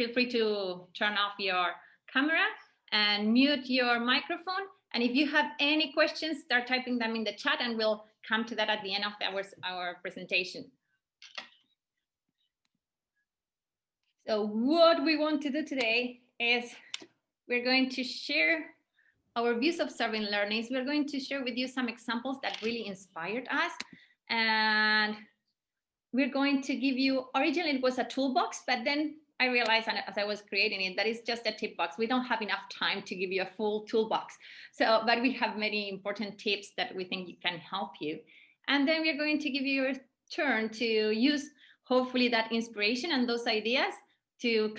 feel free to turn off your camera and mute your microphone. And if you have any questions, start typing them in the chat and we'll come to that at the end of our presentation. So what we want to do today is we're going to share our views of serving learnings. We're going to share with you some examples that really inspired us. And we're going to give you, originally it was a toolbox, but then I realized as I was creating it, that it's just a tip box. We don't have enough time to give you a full toolbox. So, but we have many important tips that we think can help you. And then we're going to give you your turn to use, hopefully, that inspiration and those ideas to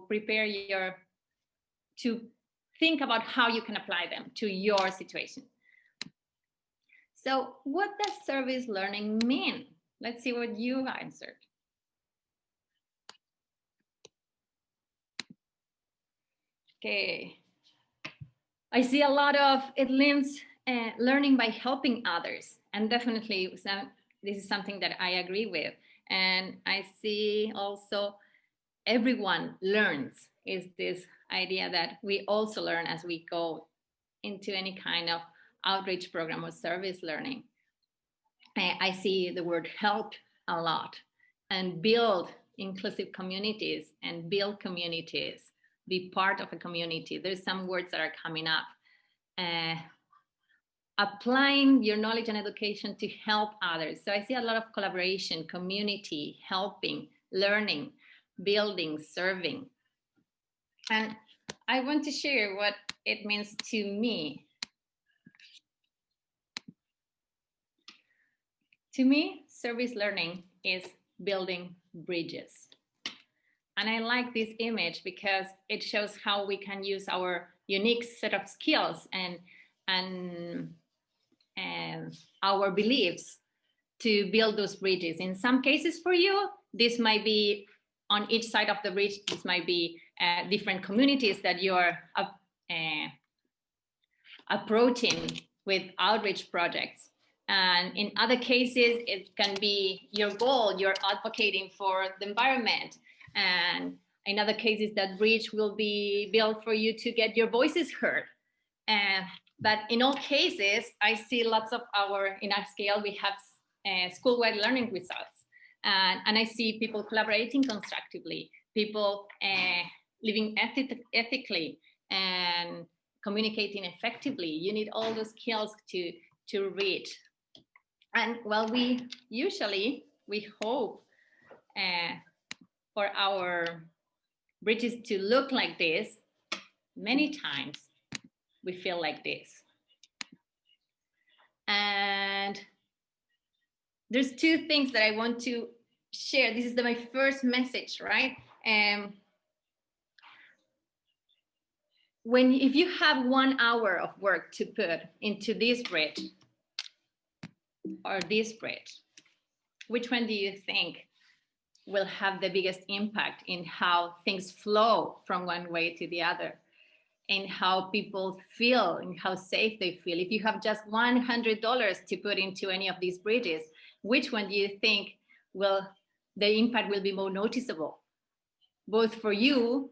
prepare to think about how you can apply them to your situation. So what does service learning mean? Let's see what you answered. Okay, I see a lot of it means learning by helping others, and definitely this is something that I agree with. And I see also everyone learns, is this idea that we also learn as we go into any kind of outreach program or service learning. I see the word help a lot, and build inclusive communities and build communities. Be part of a community. There's some words that are coming up. Applying your knowledge and education to help others. So I see a lot of collaboration, community, helping, learning, building, serving. And I want to share what it means to me. To me, service learning is building bridges. And I like this image because it shows how we can use our unique set of skills and our beliefs to build those bridges. In some cases for you, this might be on each side of the bridge, this might be different communities that you're approaching with outreach projects. And in other cases, it can be your goal, you're advocating for the environment. And in other cases, that bridge will be built for you to get your voices heard. But in all cases, I see lots of in our scale, we have school-wide learning results. And I see people collaborating constructively, people living ethically and communicating effectively. You need all those skills to reach. And well, we hope for our bridges to look like this. Many times we feel like this. And there's two things that I want to share. This is my first message, right? If you have 1 hour of work to put into this bridge or this bridge, which one do you think will have the biggest impact in how things flow from one way to the other, in how people feel and how safe they feel? If you have just $100 to put into any of these bridges, which one do you think the impact will be more noticeable, both for you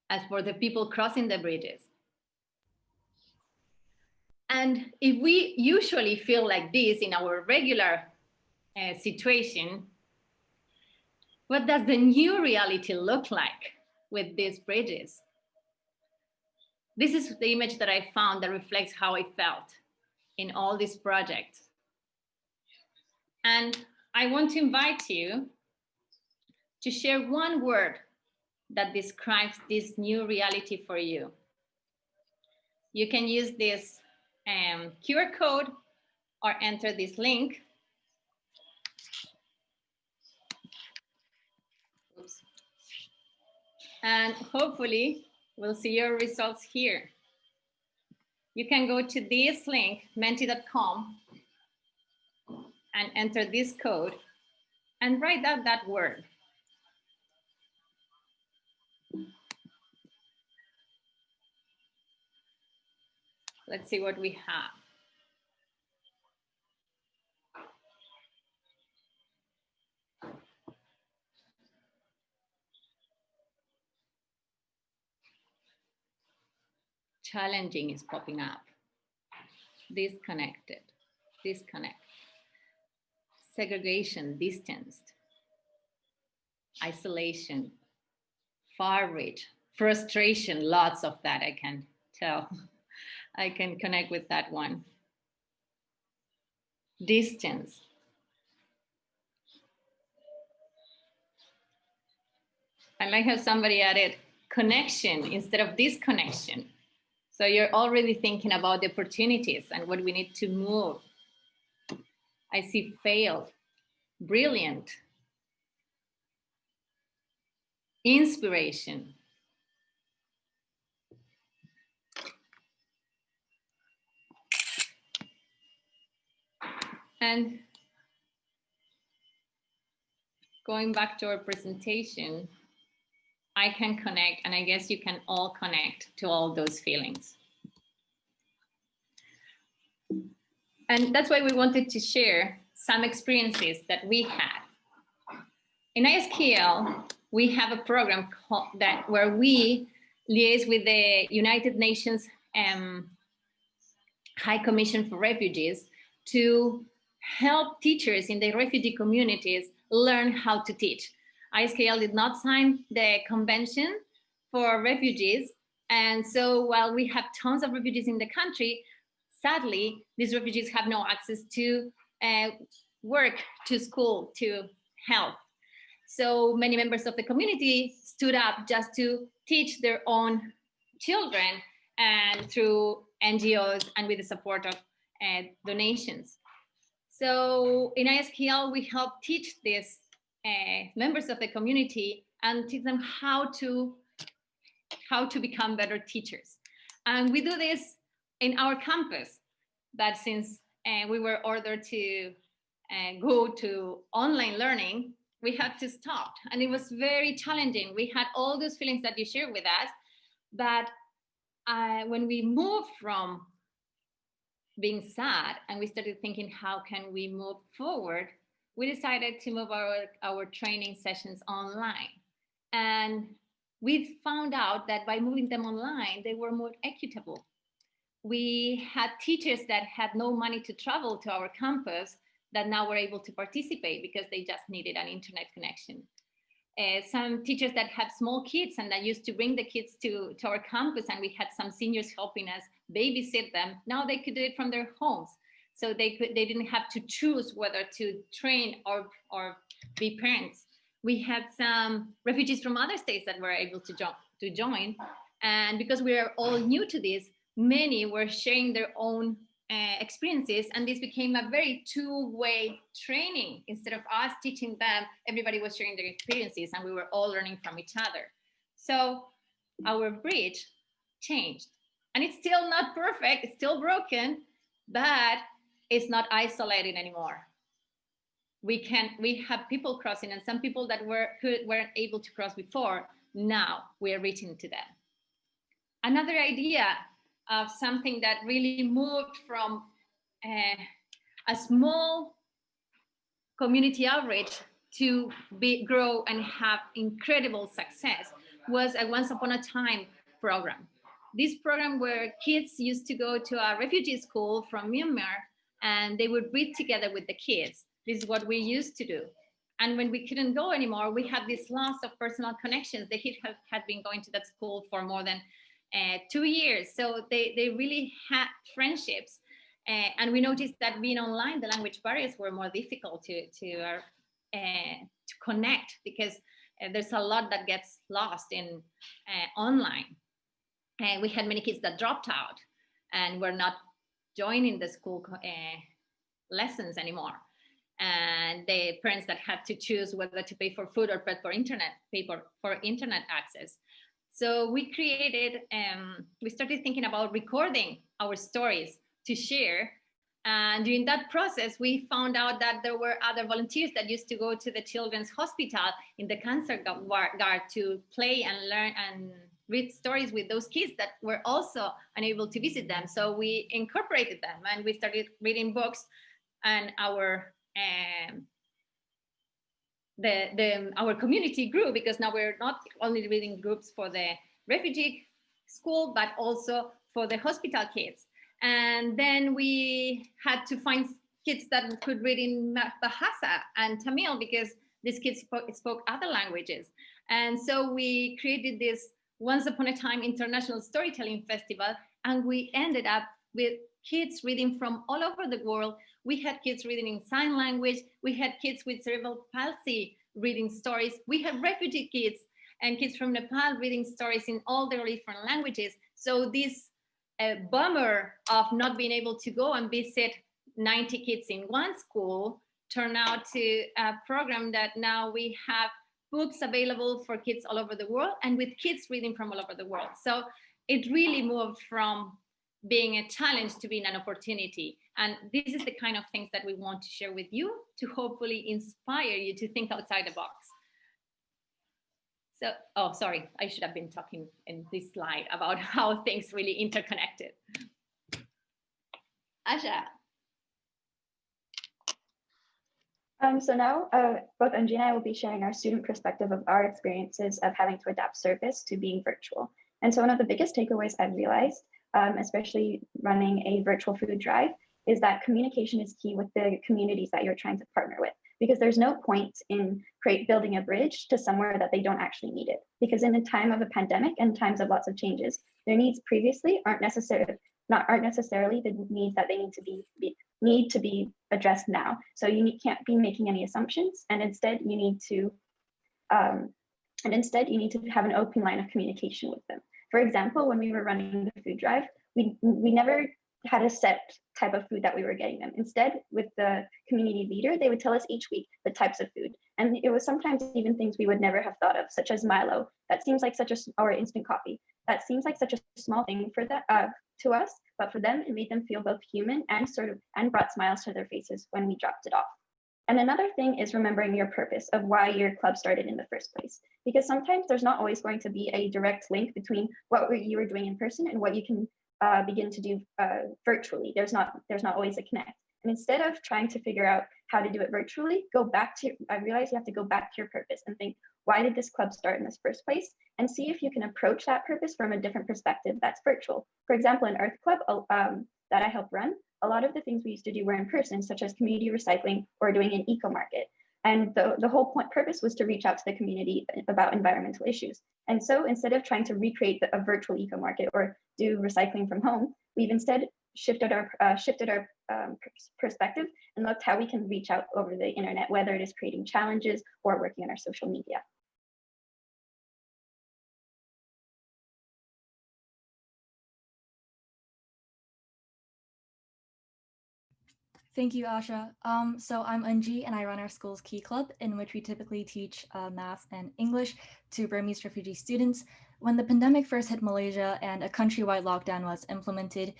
as for the people crossing the bridges? And if we usually feel like this in our regular situation, what does the new reality look like with these bridges? This is the image that I found that reflects how I felt in all these projects. And I want to invite you to share one word that describes this new reality for you. You can use this QR code or enter this link. Oops. And hopefully we'll see your results here. You can go to this link, menti.com, and enter this code and write out that word. Let's see what we have. challenging is popping up. Disconnected, disconnect. Segregation, distanced. Isolation, far reach. Frustration, lots of that, I can tell. I can connect with that one. Distance. I like how somebody added connection instead of disconnection. So you're already thinking about the opportunities and what we need to move. I see failed, brilliant, inspiration. And going back to our presentation, I can connect, and I guess you can all connect to all those feelings. And that's why we wanted to share some experiences that we had. In ISKL, we have a program where we liaise with the United Nations High Commission for Refugees to help teachers in the refugee communities learn how to teach. ISKL did not sign the convention for refugees. And so while we have tons of refugees in the country, sadly, these refugees have no access to work, to school, to health. So many members of the community stood up just to teach their own children, and through NGOs and with the support of donations. So in ISKL, we help teach these members of the community and teach them how to become better teachers. And we do this in our campus, that since we were ordered to go to online learning, we had to stop. And it was very challenging. We had all those feelings that you shared with us, but when we moved from being sad and we started thinking, how can we move forward? We decided to move our training sessions online. And we found out that by moving them online, they were more equitable. We had teachers that had no money to travel to our campus that now were able to participate because they just needed an internet connection. Some teachers that had small kids and that used to bring the kids to our campus, and we had some seniors helping us babysit them. Now they could do it from their homes. So they didn't have to choose whether to train or be parents. We had some refugees from other states that were able to join. And because we are all new to this, many were sharing their own experiences, and this became a very two-way training. Instead of us teaching them, everybody was sharing their experiences, and we were all learning from each other. So our bridge changed, and it's still not perfect, it's still broken, but it's not isolated anymore. We have people crossing, and some people that weren't able to cross before, now we are reaching to them. Another idea of something that really moved from a small community outreach to grow and have incredible success was a Once Upon a Time program. This program where kids used to go to a refugee school from Myanmar, and they would read together with the kids. This is what we used to do. And when we couldn't go anymore, we had this loss of personal connections. The kids had been going to that school for more than 2 years. So they really had friendships. And we noticed that being online, the language barriers were more difficult to connect, because there's a lot that gets lost in online. We had many kids that dropped out and were not joining the school lessons anymore. And the parents that had to choose whether to pay for food or pay for internet access. So we started thinking about recording our stories to share. And during that process, we found out that there were other volunteers that used to go to the children's hospital in the cancer guard to play and learn and read stories with those kids that were also unable to visit them. So we incorporated them, and we started reading books, and our community grew, because now we're not only reading groups for the refugee school, but also for the hospital kids. And then we had to find kids that could read in Bahasa and Tamil because these kids spoke other languages. And so we created this Once Upon a Time International Storytelling Festival, and we ended up with kids reading from all over the world. We had kids reading in sign language. We had kids with cerebral palsy reading stories. We had refugee kids and kids from Nepal reading stories in all their different languages. So this bummer of not being able to go and visit 90 kids in one school turned out to a program that now we have books available for kids all over the world and with kids reading from all over the world. So it really moved from being a challenge to being an opportunity. And this is the kind of things that we want to share with you to hopefully inspire you to think outside the box. So, oh, sorry, I should have been talking in this slide about how things really interconnected. Asha. So now both Angie and I will be sharing our student perspective of our experiences of having to adapt service to being virtual. And so one of the biggest takeaways I've realized, especially running a virtual food drive, is that communication is key with the communities that you're trying to partner with, because there's no point in building a bridge to somewhere that they don't actually need it. Because in a time of a pandemic and times of lots of changes, their needs previously aren't necessarily the needs that they need to be addressed now. So you can't be making any assumptions, and instead you need to have an open line of communication with them. For example, when we were running the food drive, we never had a set type of food that we were getting them. Instead, with the community leader, they would tell us each week the types of food. And it was sometimes even things we would never have thought of, such as Milo. That seems like or instant coffee. That seems like such a small thing for to us, but for them, it made them feel both human and brought smiles to their faces when we dropped it off. And another thing is remembering your purpose of why your club started in the first place. Because sometimes there's not always going to be a direct link between what you were doing in person and what you can begin to do virtually. There's not always a connect. And instead of trying to figure out how to do it virtually, I realize you have to go back to your purpose and think, why did this club start in this first place? And see if you can approach that purpose from a different perspective that's virtual. For example, in Earth Club that I help run, a lot of the things we used to do were in person, such as community recycling or doing an eco market. And the whole purpose was to reach out to the community about environmental issues. And so instead of trying to recreate a virtual eco market or do recycling from home, we've instead shifted our perspective and looked how we can reach out over the internet, whether it is creating challenges or working on our social media. Thank you, Asha. So I'm Anji, and I run our school's Key Club, in which we typically teach math and English to Burmese refugee students. When the pandemic first hit Malaysia and a countrywide lockdown was implemented,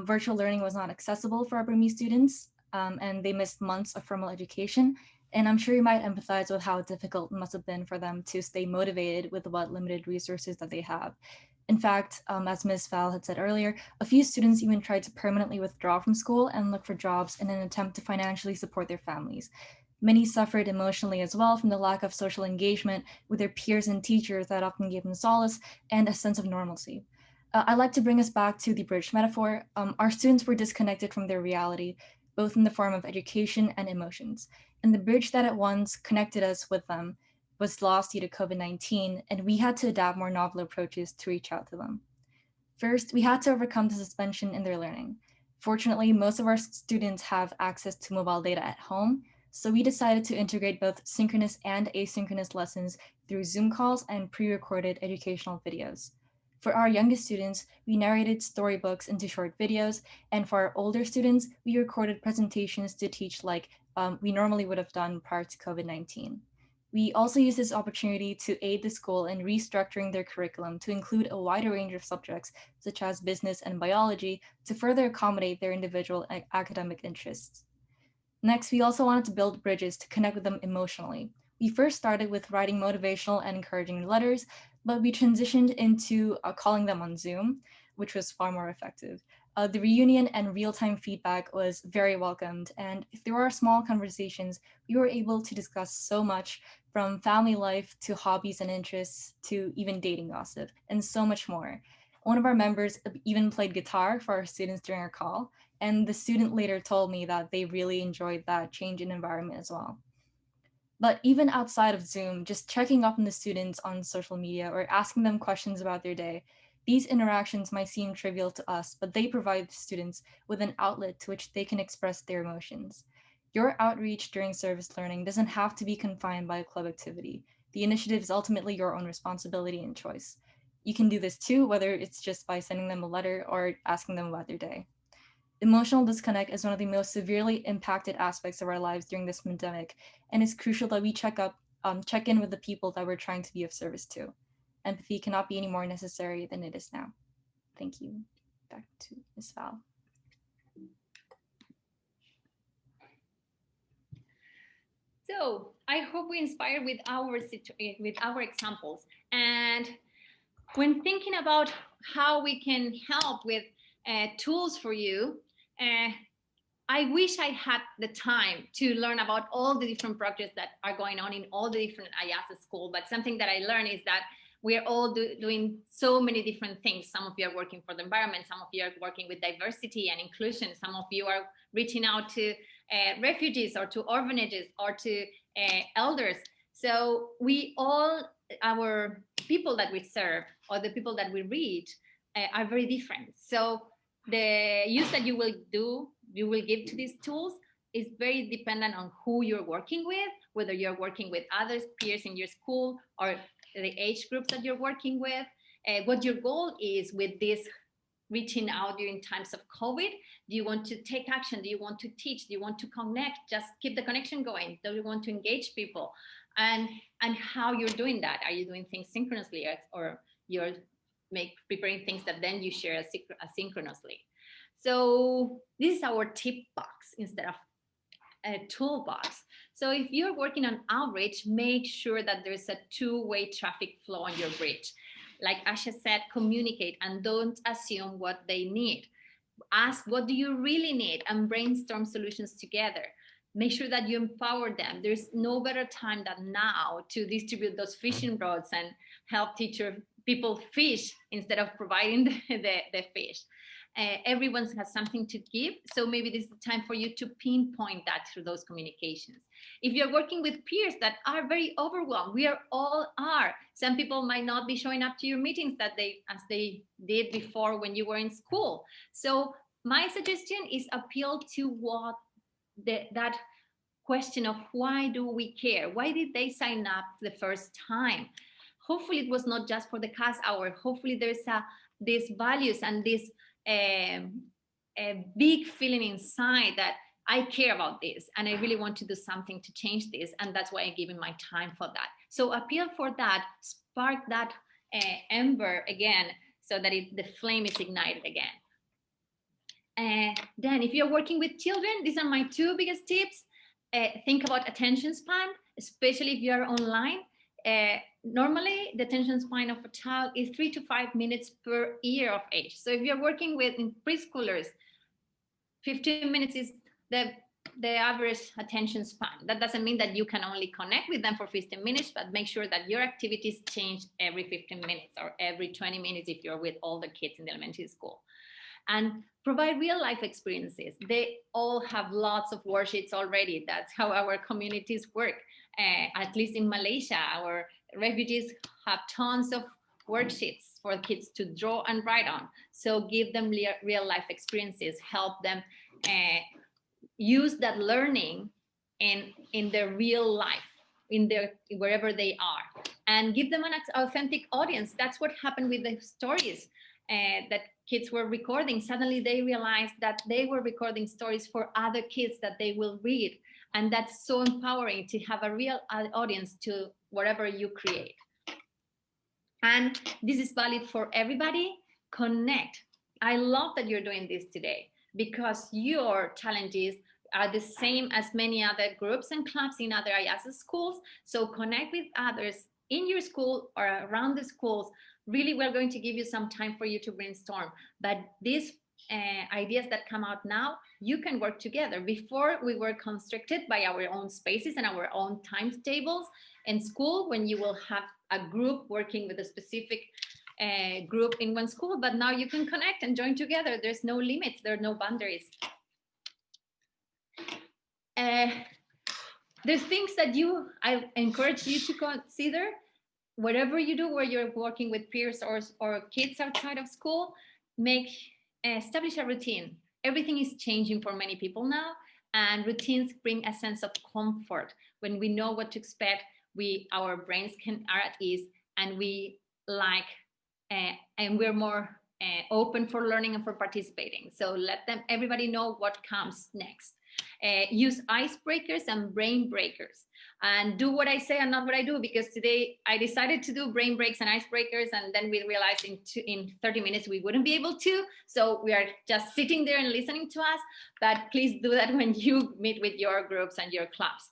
virtual learning was not accessible for our Burmese students, and they missed months of formal education. And I'm sure you might empathize with how difficult it must have been for them to stay motivated with what limited resources that they have. In fact, as Ms. Val had said earlier, a few students even tried to permanently withdraw from school and look for jobs in an attempt to financially support their families. Many suffered emotionally as well from the lack of social engagement with their peers and teachers that often gave them solace and a sense of normalcy. I'd like to bring us back to the bridge metaphor. Our students were disconnected from their reality, both in the form of education and emotions. And the bridge that at once connected us with them was lost due to COVID-19, and we had to adapt more novel approaches to reach out to them. First, we had to overcome the suspension in their learning. Fortunately, most of our students have access to mobile data at home, so we decided to integrate both synchronous and asynchronous lessons through Zoom calls and pre-recorded educational videos. For our youngest students, we narrated storybooks into short videos, and for our older students, we recorded presentations to teach like we normally would have done prior to COVID-19. We also use this opportunity to aid the school in restructuring their curriculum to include a wider range of subjects, such as business and biology, to further accommodate their individual academic interests. Next, we also wanted to build bridges to connect with them emotionally. We first started with writing motivational and encouraging letters, but we transitioned into calling them on Zoom, which was far more effective. The reunion and real-time feedback was very welcomed, and through our small conversations, we were able to discuss so much, from family life to hobbies and interests to even dating gossip, and so much more. One of our members even played guitar for our students during our call, and the student later told me that they really enjoyed that change in environment as well. But even outside of Zoom, just checking up on the students on social media or asking them questions about their day, these interactions might seem trivial to us, but they provide students with an outlet to which they can express their emotions. Your outreach during service learning doesn't have to be confined by a club activity. The initiative is ultimately your own responsibility and choice. You can do this too, whether it's just by sending them a letter or asking them about their day. Emotional disconnect is one of the most severely impacted aspects of our lives during this pandemic, and it's crucial that we check in with the people that we're trying to be of service to. Empathy cannot be any more necessary than it is now. Thank you. Back to Ms. Val. So I hope we inspire with our examples. And when thinking about how we can help with tools for you, I wish I had the time to learn about all the different projects that are going on in all the different IASA school. But something that I learned is that we're all doing so many different things. Some of you are working for the environment. Some of you are working with diversity and inclusion. Some of you are reaching out to refugees or to orphanages or to elders. So we all, our people that we serve or the people that we reach are very different. So the use that you will give to these tools is very dependent on who you're working with, whether you're working with other peers in your school or the age groups that you're working with, what your goal is with this reaching out during times of COVID. Do you want to take action? Do you want to teach? Do you want to connect? Just keep the connection going. Do you want to engage people? And how you're doing that? Are you doing things synchronously, or you're preparing things that then you share asynchronously? So this is our tip box instead of a toolbox. So if you're working on outreach, make sure that there's a two-way traffic flow on your bridge. Like Asha said, communicate and don't assume what they need. Ask, what do you really need, and brainstorm solutions together. Make sure that you empower them. There's no better time than now to distribute those fishing rods and help people fish instead of providing the fish. Everyone has something to give, so maybe this is the time for you to pinpoint that through those communications. If you're working with peers that are very overwhelmed, we all are. Some people might not be showing up to your meetings as they did before when you were in school. So my suggestion is appeal to that question of why do we care? Why did they sign up the first time? Hopefully it was not just for the class hour. Hopefully there's these values and this a big feeling inside that I care about this and I really want to do something to change this, and that's why I'm giving my time for that. So appeal for that, spark that ember again, so that the flame is ignited again. Then if you're working with children, these are my two biggest tips. Think about attention span, especially if you're online. Normally the attention span of a child is 3 to 5 minutes per year of age. So if you're working with preschoolers, 15 minutes is the average attention span. That doesn't mean that you can only connect with them for 15 minutes, but make sure that your activities change every 15 minutes or every 20 minutes if you're with older kids in the elementary school. And provide real life experiences. They all have lots of worksheets already. That's how our communities work. At least in Malaysia, our refugees have tons of worksheets for kids to draw and write on. So give them real life experiences, help them use that learning in their real life, wherever they are, and give them an authentic audience. That's what happened with the stories that kids were recording. Suddenly they realized that they were recording stories for other kids that they will read. And that's so empowering to have a real audience to whatever you create. And this is valid for everybody. Connect. I love that you're doing this today because your challenges are the same as many other groups and clubs in other IASA schools. So connect with others in your school or around the schools. Really, we're going to give you some time for you to brainstorm. But these ideas that come out now, you can work together. Before, we were constricted by our own spaces and our own timetables. In school, when you will have a group working with a specific group in one school, but now you can connect and join together. There's no limits, there are no boundaries. There's things that I encourage you to consider. Whatever you do, where you're working with peers or kids outside of school, establish a routine. Everything is changing for many people now, and routines bring a sense of comfort. When we know what to expect, our brains are at ease, and and we're more open for learning and for participating. So let everybody know what comes next. Use icebreakers and brain breakers, and do what I say and not what I do, because today I decided to do brain breaks and icebreakers, and then we realized in 30 minutes we wouldn't be able to, so we are just sitting there and listening to us. But please do that when you meet with your groups and your clubs.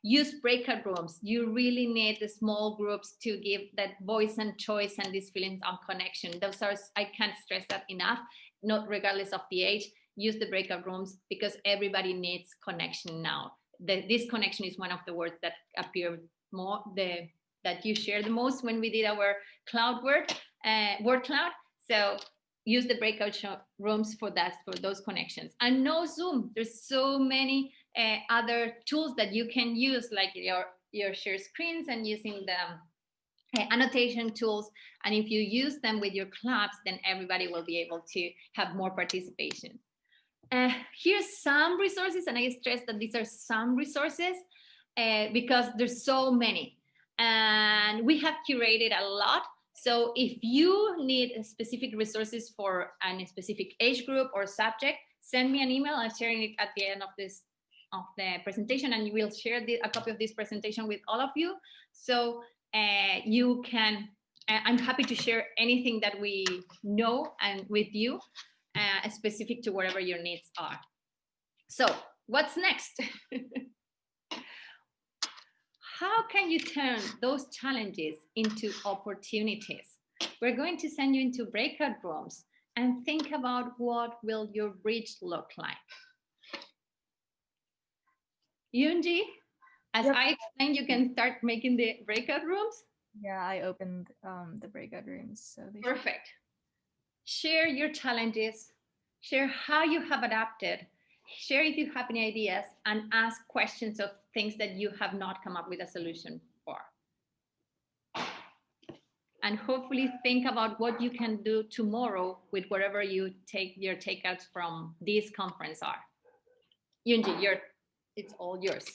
Use breakout rooms. You really need the small groups to give that voice and choice and these feelings of connection. Those are, I can't stress that enough, not regardless of the age. Use the breakout rooms, because everybody needs connection now. This connection is one of the words that appear more, that you share the most when we did our cloud word cloud. So use the breakout rooms for those connections. And no Zoom. There's so many other tools that you can use, like your share screens and using the annotation tools. And if you use them with your clubs, then everybody will be able to have more participation. Here's some resources, and I stress that these are some resources because there's so many, and we have curated a lot. So if you need specific resources for a specific age group or subject, send me an email. I'm sharing it at the end of the presentation, and we'll share a copy of this presentation with all of you. So you can, I'm happy to share anything that we know and with you, specific to whatever your needs are. So what's next? How can you turn those challenges into opportunities? We're going to send you into breakout rooms and think about what will your bridge look like. Yunji, as Yep. I explained, you can start making the breakout rooms. Yeah, I opened the breakout rooms. So Perfect. Share your challenges, share how you have adapted, share if you have any ideas, and ask questions of things that you have not come up with a solution for. And hopefully think about what you can do tomorrow with whatever your takeouts from this conference are. Yunji, it's all yours.